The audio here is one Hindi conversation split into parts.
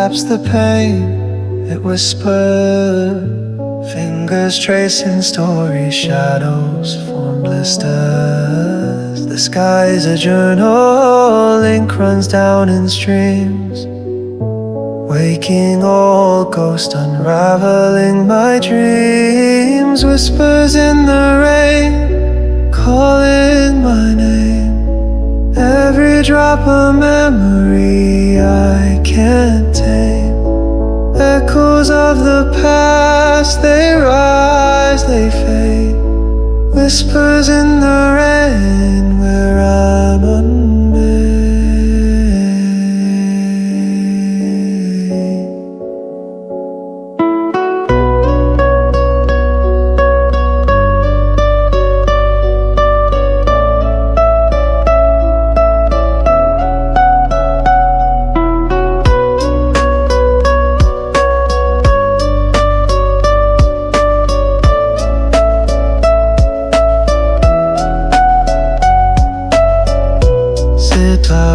taps the pain, it whispers. Fingers tracing stories, shadows form blisters. The sky is a journal, ink runs down in streams. Waking old ghost, unraveling my dreams. Whispers in the rain, calling my name. Every drop a memory I can't tame. Echoes of the past, they rise, they fade. Whispers in the rain where I'm unmade.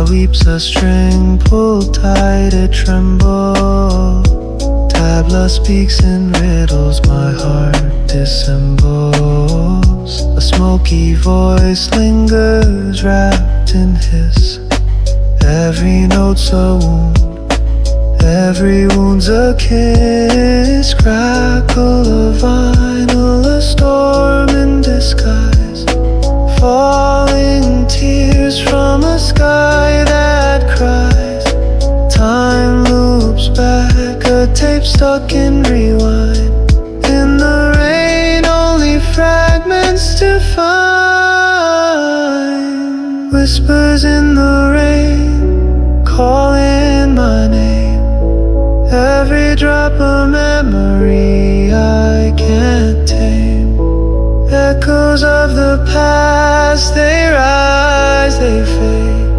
Weeps a string pulled tight, it trembles. Tabla speaks in riddles, my heart dissembles. A smoky voice lingers wrapped in hiss. Every note's a wound, every wound's a kiss. Crackle of vinyl, a storm in disguise. Falling tears from a sky that cries. Time loops back, a tape stuck in rewind. In the rain, only fragments to find. Whispers in the rain, calling my name. Every drop a memory I can't tame. Echoes of the past, they rise, they fade.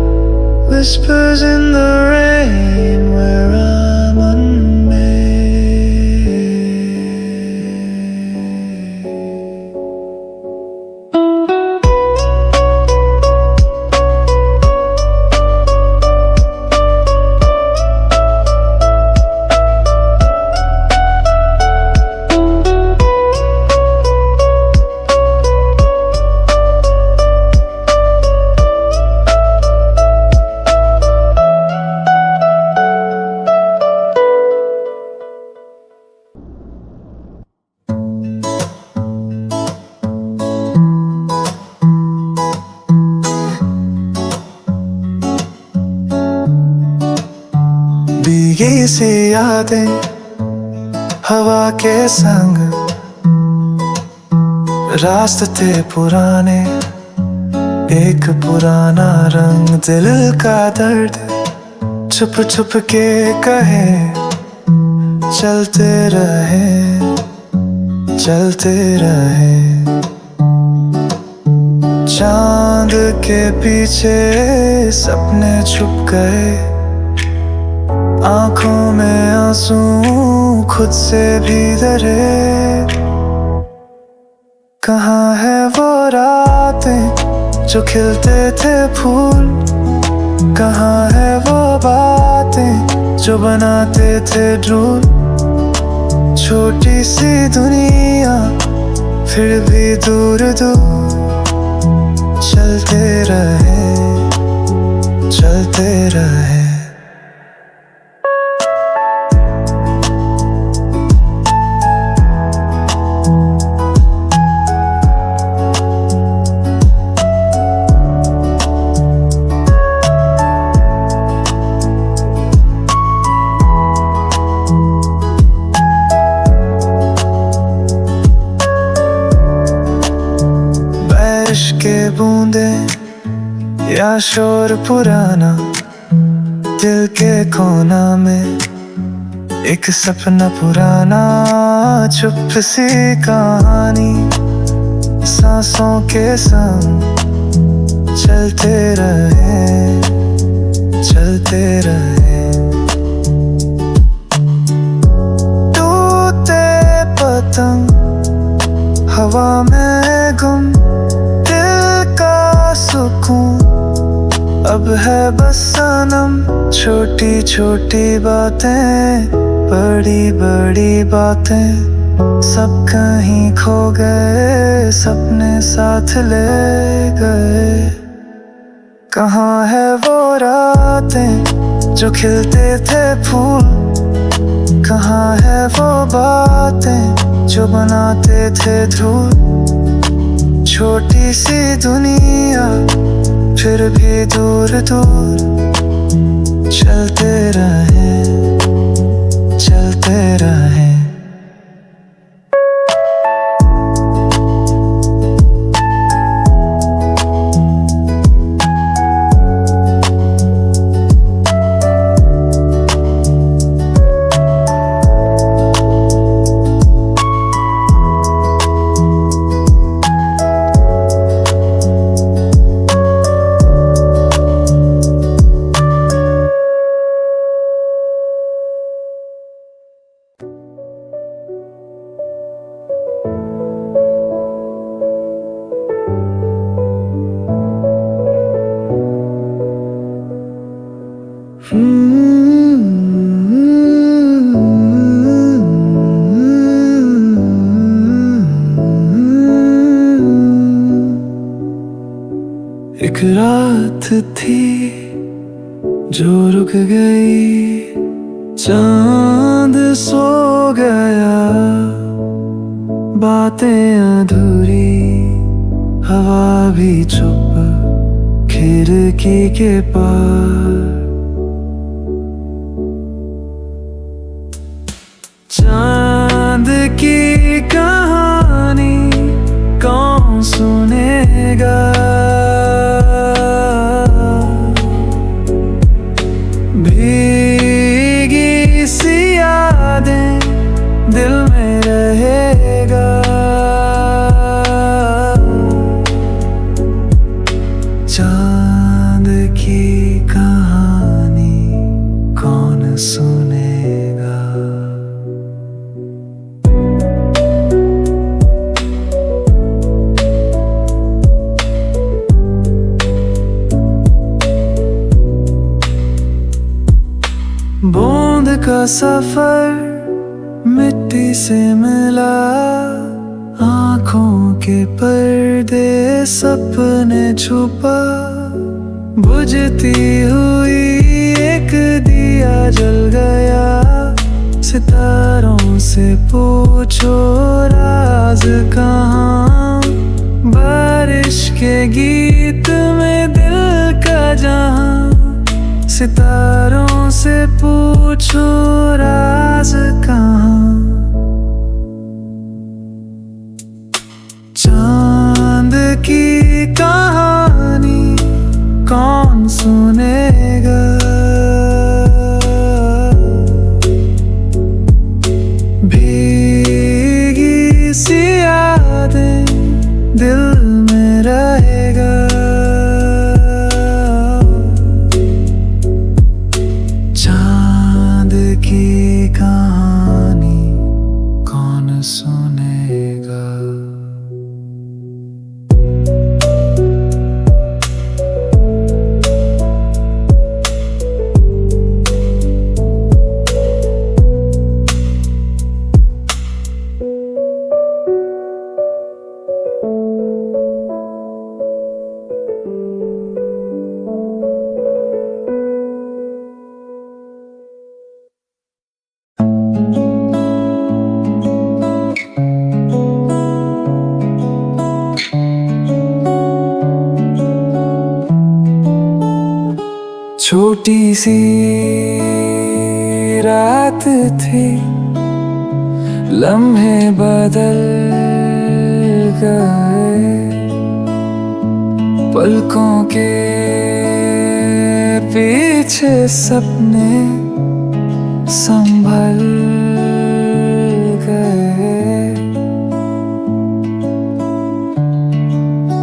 Whispers in the rain where I'm unmade. भीगी सी यादें हवा के संग, रास्ते पुराने, एक पुराना रंग। दिल का दर्द छुप छुप के कहे, चलते रहे, चलते रहे। चांद के पीछे सपने छुप गए, आंखों में आंसू खुद से भी डरे। कहाँ है वो रातें जो खिलते थे फूल, कहाँ है वो बातें जो बनाते थे ड्रूल। छोटी सी दुनिया फिर भी दूर दूर, चलते रहे, चलते रहे। के बूंदे या शोर पुराना, दिल के कोना में एक सपना पुराना। चुप सी कहानी सांसों के संग, चलते रहे, चलते रहे। टूटे पतंग हवा में गुम, सुकून अब है बस सनम छोटी छोटी बातें, बड़ी बड़ी बातें सब कहीं खो गए, सपने साथ ले गए। कहाँ है वो रातें जो खिलते थे फूल, कहाँ है वो बातें जो बनाते थे धूल। छोटी सी दुनिया फिर भी दूर दूर, चलते रहें चलते रहें। एक रात थी जो रुक गई, चांद सो गया, बातें अधूरी, हवा भी चुप खिड़की के पार। चांद की कहानी कौन सुनेगा, भीगी सी यादें दिल में रहेगा। चांद की कहानी कौन सुनेगा। बूंद का सफर मिट्टी से मिला, आँखों के पर्दे सपने छुपा। बुझती हुई एक दिया जल गया, सितारों से पूछो राज कहाँ। बारिश के गीत में दिल का जहां, सितारों से पूछो राज कहाँ। चांद की कहानी कौन सुनेगा, भीगी सी यादें दिल में रहेगा। चांद की कहानी कौन सुनेगा। छोटी सी रात थी, लम्हे बदल गए, पलकों के पीछे सपने संभल गए।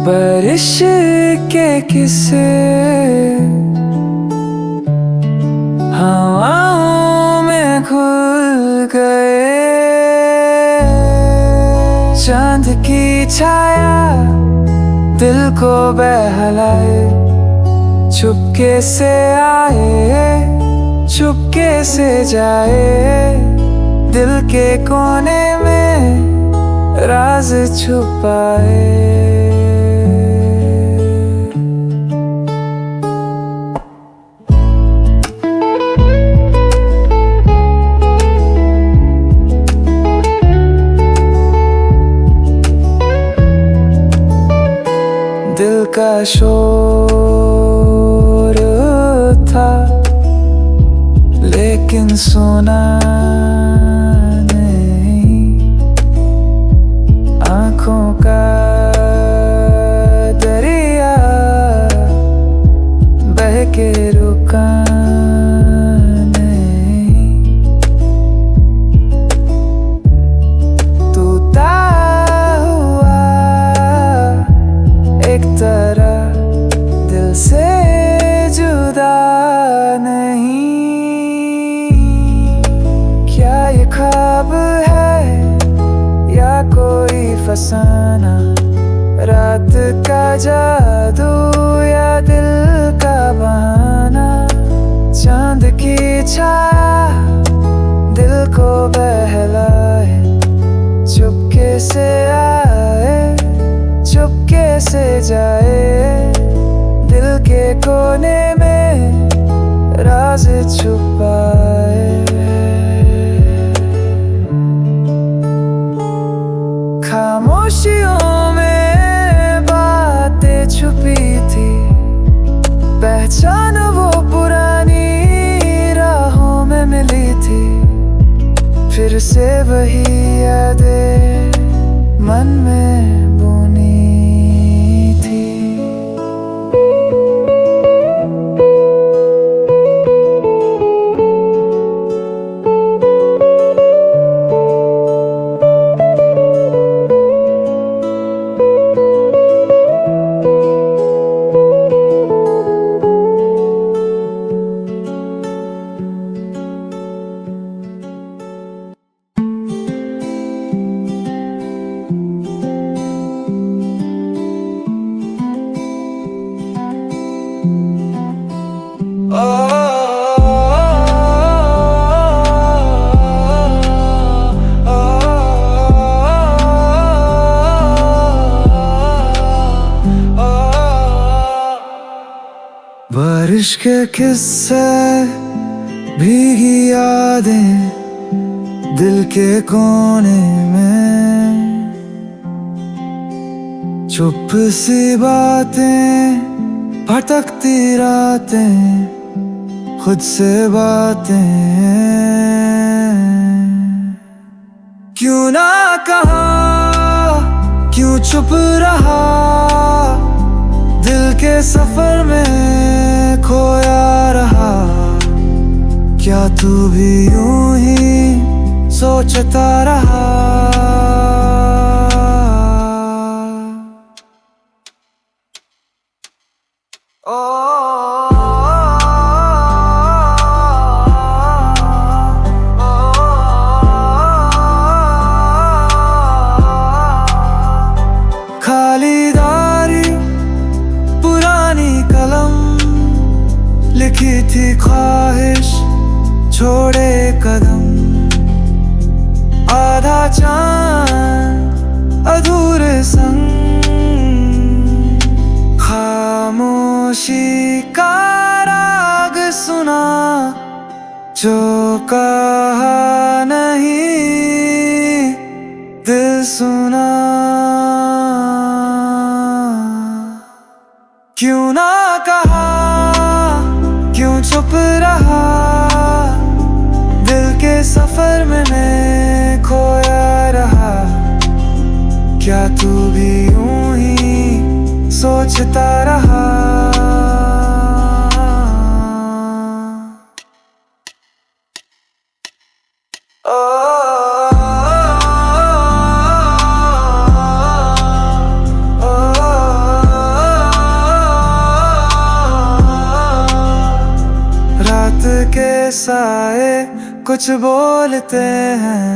बारिश के किस्से हवाओं में खुल गए। चांद की छाया दिल को बहलाए, चुपके से आए, चुपके से जाए, दिल के कोने में राज छुपाए। दिल का शोर था लेकिन सुना नहीं, आँखों का दरिया बह के रुका नहीं। टूटा हुआ एक तरह दिल से जुदा नहीं। क्या ये ख्वाब है या कोई फसाना, रात का जादू या दिल का बहाना। चांद की छाया दिल को बहलाए, चुपके से आए, चुपके से जाए, दिल के कोने में राज छुपाए। खामोशियों में बातें छुपी थी, पहचान वो पुरानी राहों में मिली थी। फिर से वही यादें मन में बुनी थी। बारिश के किस्से, भीगी यादें दिल के कोने में, चुप सी बातें, भटकती रातें, खुद से बातें। क्यों ना कहा, क्यों चुप रहा, दिल के सफर में खोया रहा। क्या तू भी यूं ही सोचता रहा? खाली दारी पुरानी कलम, लिखी थी ख्वाहिश छोड़े कदम। आधा चांद अधूरे संग, खामोशी का राग सुना, जो कहा नहीं दिल सुना। क्यों ना कहा, क्यों चुप रहा, दिल के सफर में मैं खोया रहा। क्या तू भी यूं ही सोचता रहा? रात के साए कुछ बोलते हैं,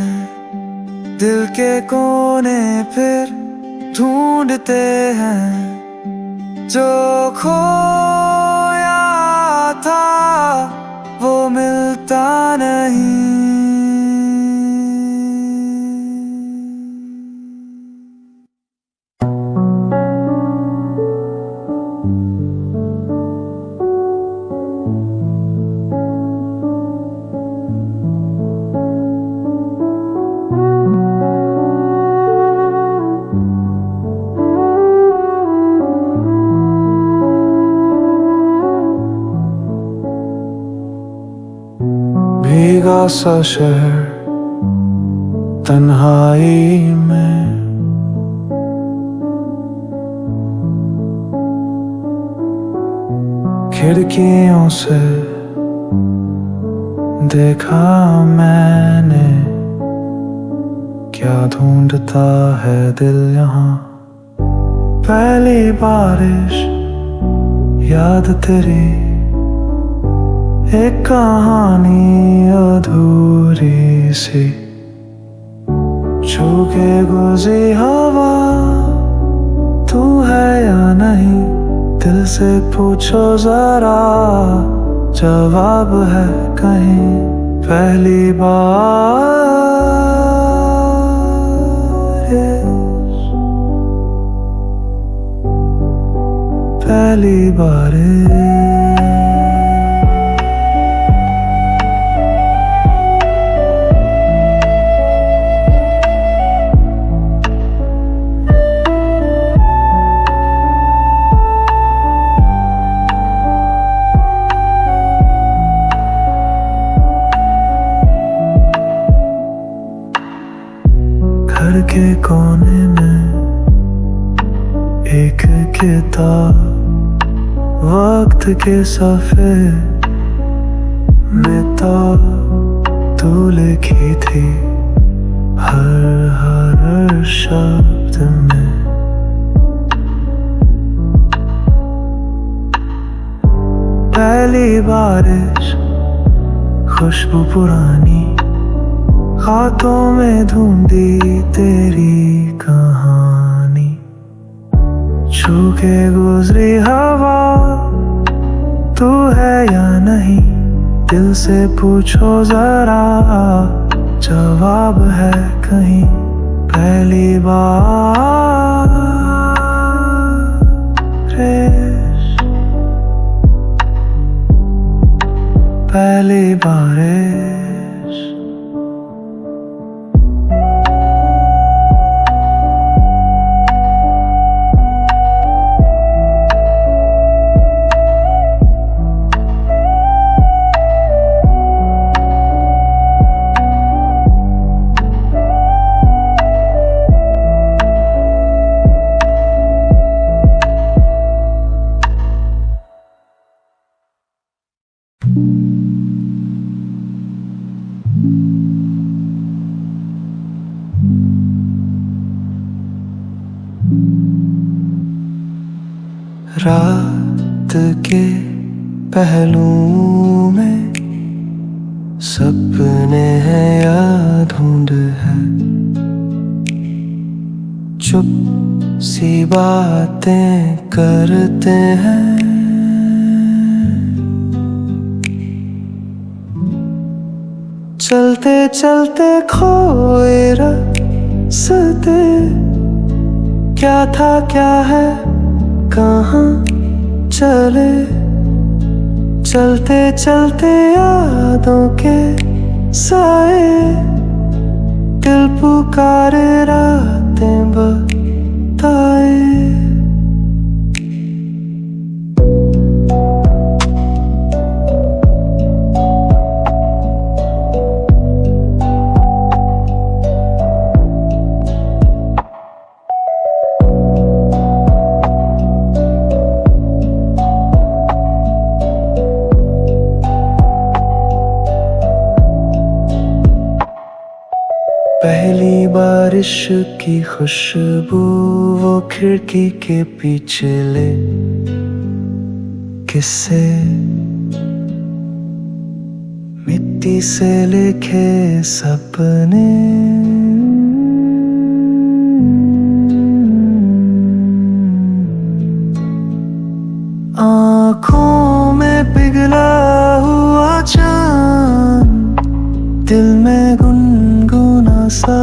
दिल के कोने फिर ढूंढते हैं। जो खोया भीगा सा शहर तन्हाई में, खिड़कियों से देखा मैंने, क्या ढूंढता है दिल यहाँ। पहली बारिश याद तेरी, एक कहानी अधूरी सी, छू के गुजरी हवा, तू है या नहीं, दिल से पूछो जरा, जवाब है कहीं। पहली बारिश घर के कोने में एक किताब, वक्त के सफ़े में तो तू लिखी थी, हर शब्द में। पहली बारिश खुशबू पुरानी, हाथों में ढूंढी तेरी कहानी, छू के गुजरी हवा, तू है या नहीं, दिल से पूछो जरा, जवाब है कहीं। पहली बारिश, पहली बारिश। रात के पहलू में सपने हैं या धुंध है, चुप सी बातें करते हैं, चलते चलते खोए रास्ते, क्या था क्या है कहाँ चले, चलते चलते यादों के साए, दिल पुकारे रातें बताए। पहली बारिश की खुशबू वो खिड़की के पीछे ले किस्से, मिट्टी से लिखे सपने, आँखों में पिघला हुआ चांद, दिल में गुनगुना सा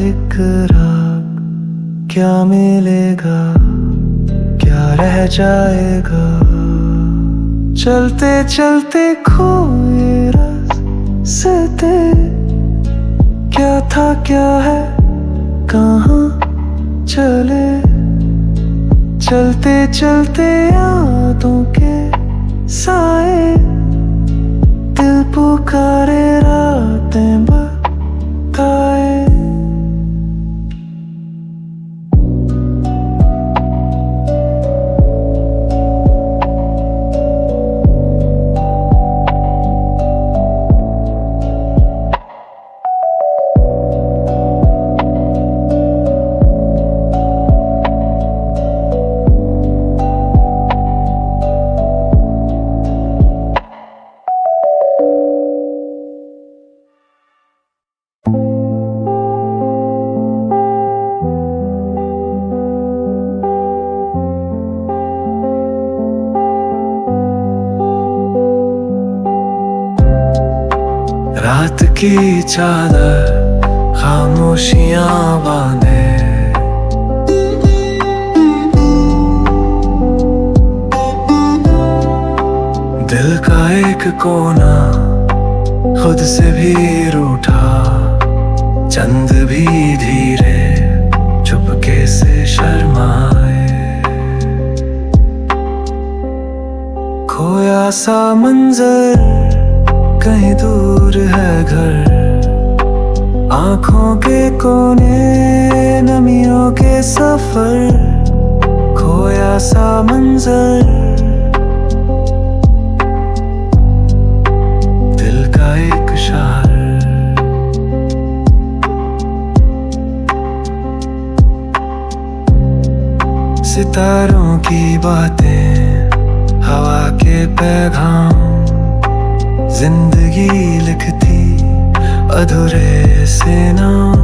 एक राग, क्या मिलेगा क्या रह जाएगा, चलते चलते खोए रास्ते, क्या था क्या है कहाँ चले, चलते चलते यादों के साए, दिल पुकारे रातें बताए। रात की चादर खामोशियां बांधे, दिल का एक कोना खुद से भी रूठा, चंद भी धीरे चुपके से शर्माए। खोया सा मंजर कहीं दूर है घर, आंखों के कोने नमियों के सफर। खोया सा मंजर दिल का एक शहर। सितारों की बातें, हवा के पैगाम, जिंदगी लिखती अधूरे से नाम।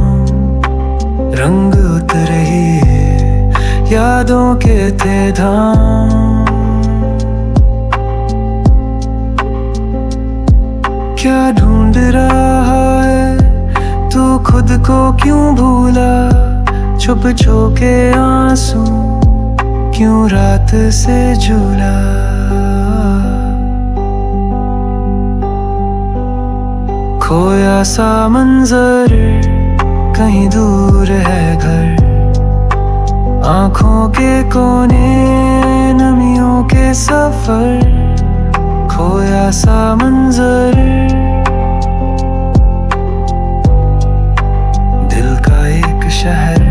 रंग उतरे ही यादों के थे धाम। क्या ढूंढ रहा है तू खुद को, क्यों भूला छुप छुपके आंसू, क्यों रात से झूला। खोया सा मंजर कहीं दूर है घर, आंखों के कोने नमियों के सफर। खोया सा मंजर दिल का एक शहर।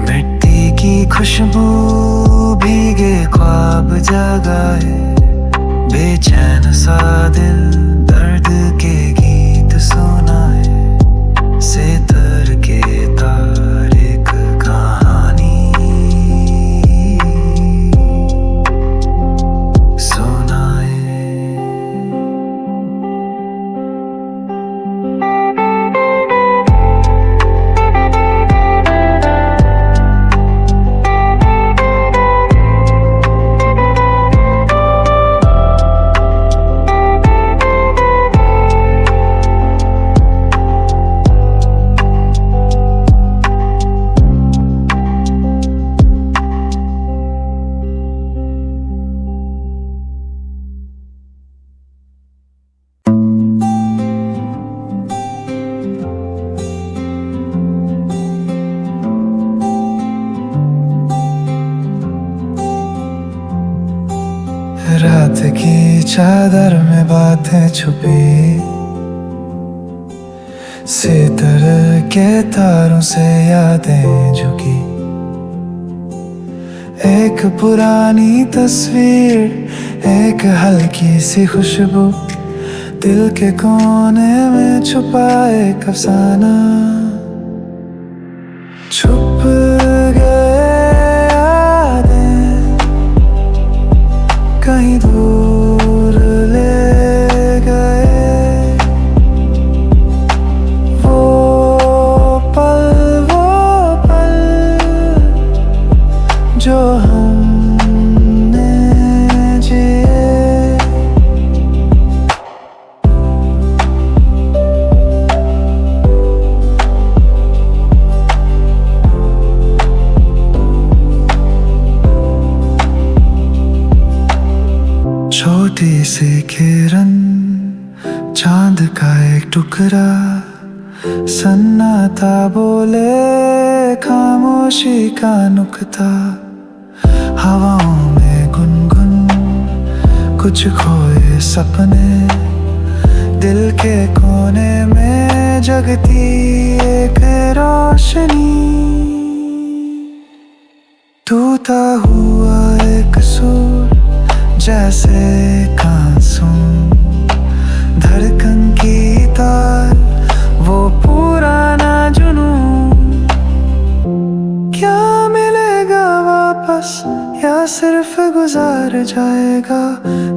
मिट्टी की खुशबू भीगे ख्वाब जगाए, बेचैन सा दिल दर्द के गीत सुनाए। सेतर के तार एक कहानी सुनाए। रात की चादर में बातें छुपी, सितर के तारों से यादें झुकी। एक पुरानी तस्वीर, एक हल्की सी खुशबू, दिल के कोने में छुपा एक अफसाना। छुप गए यादें कहीं दूर ले गए, वो पल जो हमने जिए। छोटी सी किरण, चांद का एक टुकड़ा, सन्नाटा बोले खामोशी का नुक्ता। हवाओं में कुछ खोए सपने, दिल के कोने में जगती एक रोशनी। टूटा हुआ एक सुर जैसे कांसुम, धड़कन की तार वो पुराना जुनून। क्या मिलेगा वापस या सिर्फ गुजार जाएगा?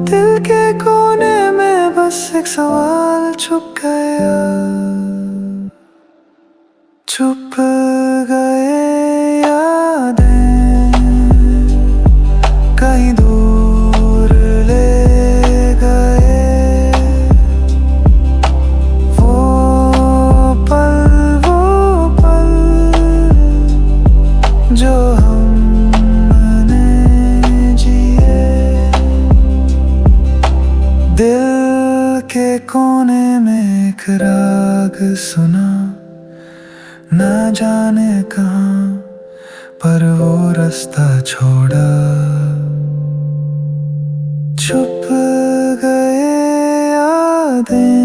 दिल के कोने में बस एक सवाल छुप गया। छुप गए यादें कहीं दूर ले गए, वो पल जो हमने जिए। दिल के कोने में एक राग सुना, न जाने कहाँ पर वो रास्ता छोड़ा। छुप गए यादें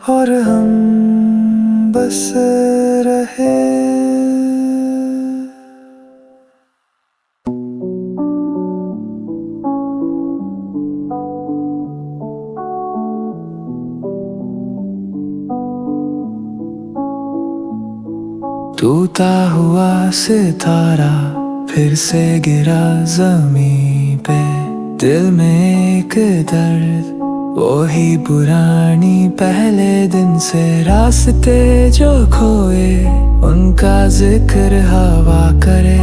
और हम बस रहे। टूटा हुआ सितारा फिर से गिरा ज़मीं पे, दिल में एक दर्द वही पुरानी पहले दिन से। रास्ते जो खोए उनका जिक्र हवा करे,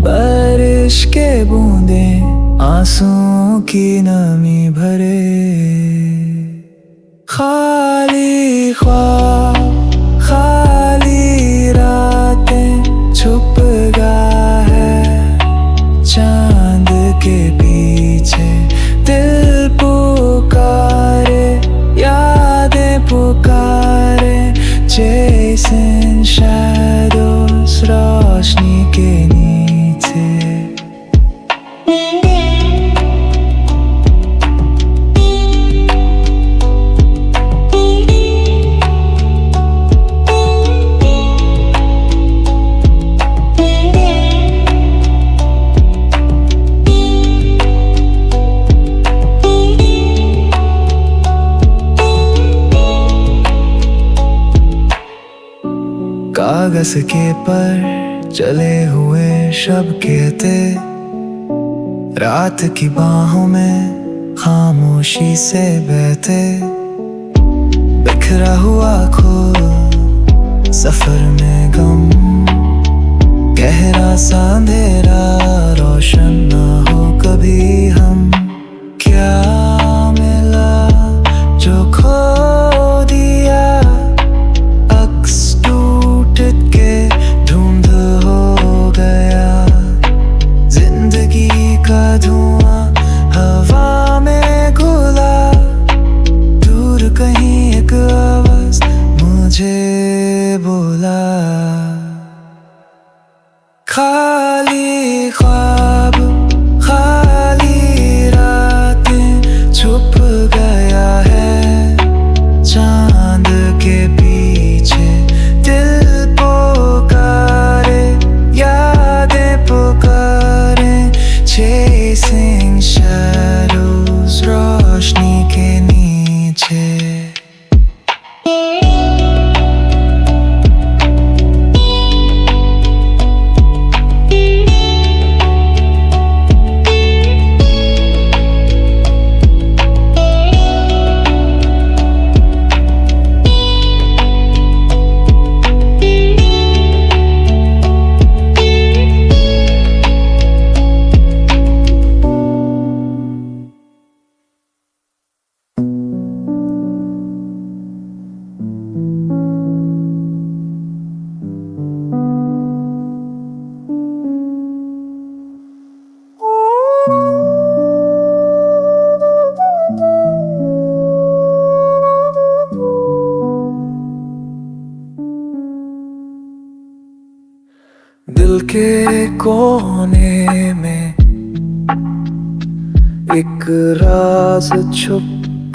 बारिश के बूंदे आंसुओं की नमी भरे। खाली ख्वाब खाली रातें, छुप गया है चांद के पीछे। दिल पुकारे यादें पुकारे, chasing shadows रोशनी के नीचे। कागज के पर चले हुए शब्द कहते, रात की बाहों में खामोशी से बहते। बिखरा हुआ खो सफर में गम, गहरा सा अंधेरा रोशन ना हो कभी हम। क्या मिला जो खो दिया, अक्स टूट के ढूंढ हो गया। जिंदगी का धुआं हवा में घुला, दूर कहीं एक आवाज मुझे बोला। खाली ख्वाब खाली रातें, छुप गया है चांद के पीछे। दिल पुकारे यादें पुकारे, chasing shadows रोशनी के नीचे। दिल के कोने में एक राज छुप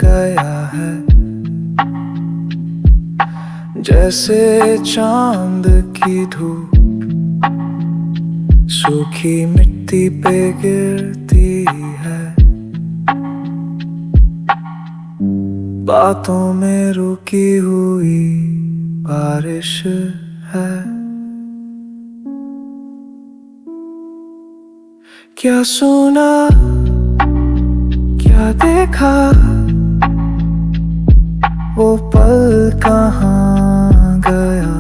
गया है, जैसे चांद की धूप सूखी मिट्टी पे गिरती है। बातों में रुकी हुई बारिश है। क्या सुना, क्या देखा, वो पल कहाँ गया।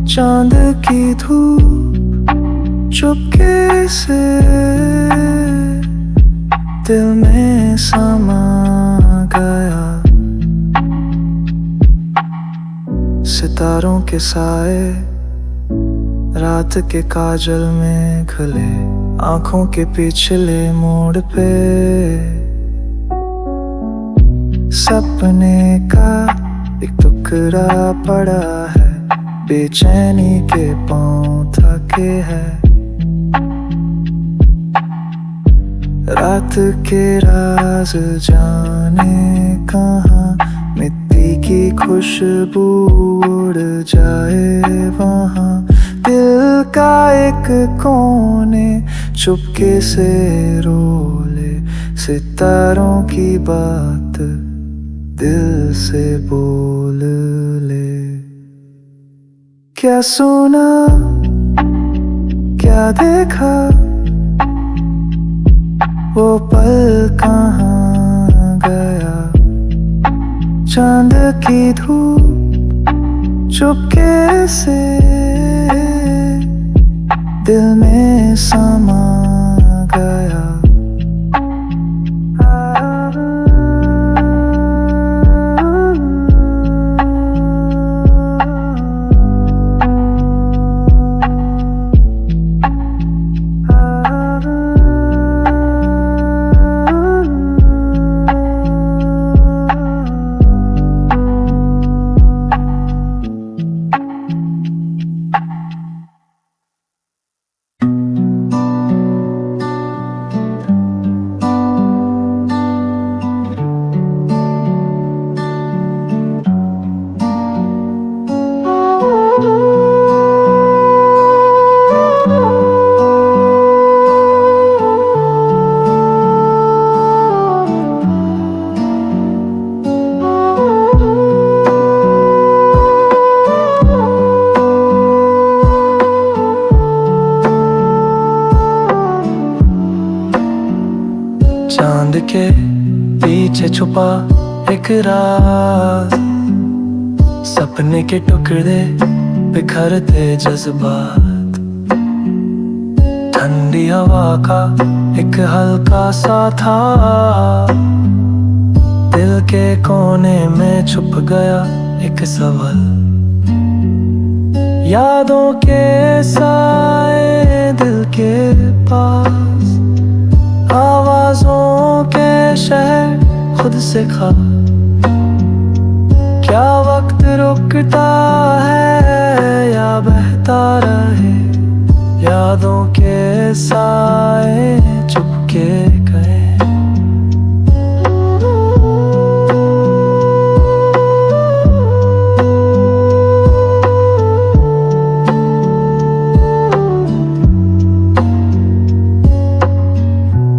चांद की धूप चुपके से दिल में समा गया। सितारों के साए रात के काजल में खले, आंखों के पिछले मोड़ पे सपने का एक टुकड़ा पड़ा है। बेचैनी के पांव थके हैं, रात के राज जाने कहाँ। मिट्टी की खुशबू उड़ जाए वहाँ। दिल का एक कोने चुपके से रोले, सितारों की बात दिल से बोल ले। क्या सुना, क्या देखा, वो पल कहाँ गया। चांद की धूप चुपके से दिल में समा गया। चांद के पीछे छुपा एक राज, सपने के टुकड़े बिखरते जज्बात। ठंडी हवा का एक हल्का सा था, दिल के कोने में छुप गया एक सवाल। यादों के साए दिल के पास, आवाज़ों के शहर खुद से खा। क्या वक्त रुकता है या बहता रहे, यादों के साए चुपके गए।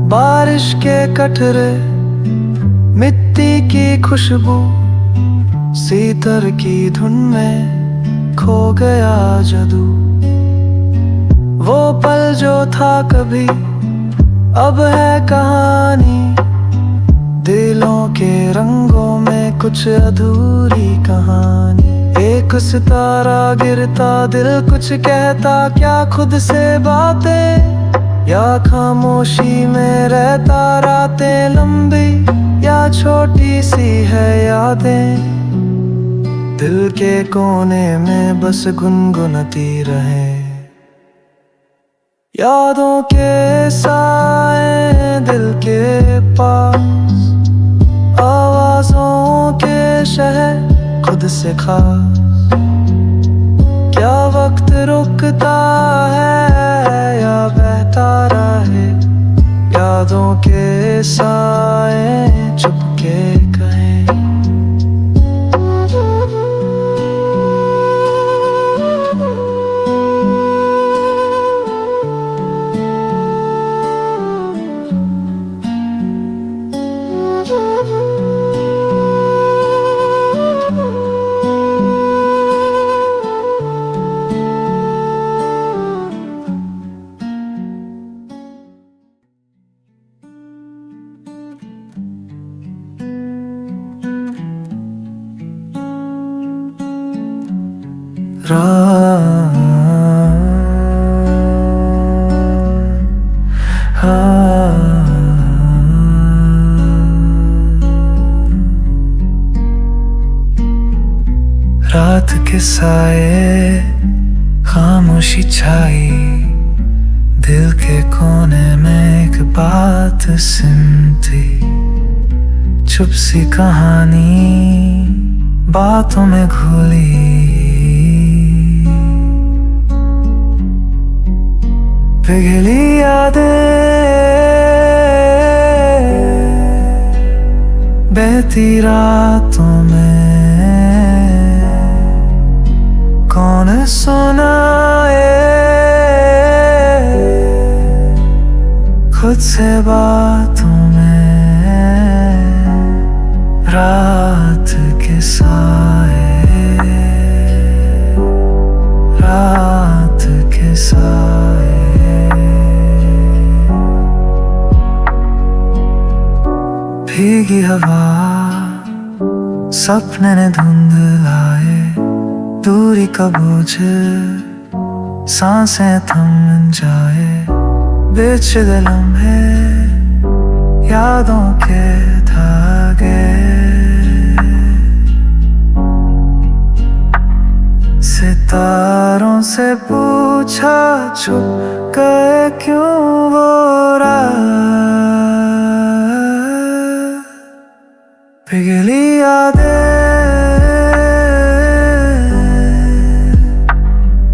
बारिश के कटरे, मिट्टी की खुशबू, सीतर की धुन में खो गया जादू। वो पल जो था कभी अब है कहानी, दिलों के रंगों में कुछ अधूरी कहानी। एक सितारा गिरता, दिल कुछ कहता, क्या खुद से बातें या खामोशी में रहता। रातें लंबी या छोटी सी है यादें, दिल के कोने में बस गुनगुनाती रहे। यादों के साए दिल के पास, आवाज़ों के शहर खुद से खास। क्या वक्त रुकता है या बहता रहे, याद यादों के साए चुपके कहें। रात के साए खामोशी छाई, दिल के कोने में एक बात सिमटी, चुप सी कहानी बातों में घुली। पिघली यादें बहती रातों में, कौन सुनाए खुद से बातों में। रात के साए, रात के साए। भीगी हवा सपने ने धुंधलाए, दूरी का बोझ सांसें थम जाए। बिछड़े लम्हे यादों के धागे, सितारों से पूछा चुप गए क्यों वो रात। पिघली यादें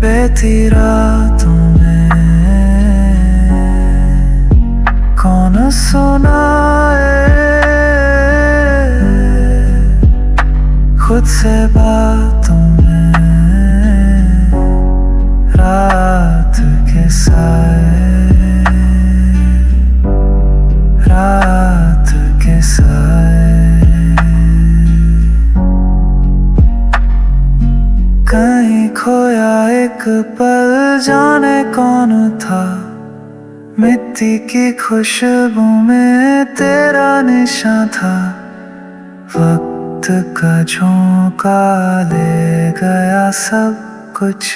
बहती रातों में, कौन सुनाए खुद से बातों में। रात के साए, रात के साए। कहीं खोया एक पल, जाने कौन था, मिट्टी की खुशबू में तेरा निशान था। वक्त का झोंका ले गया सब कुछ।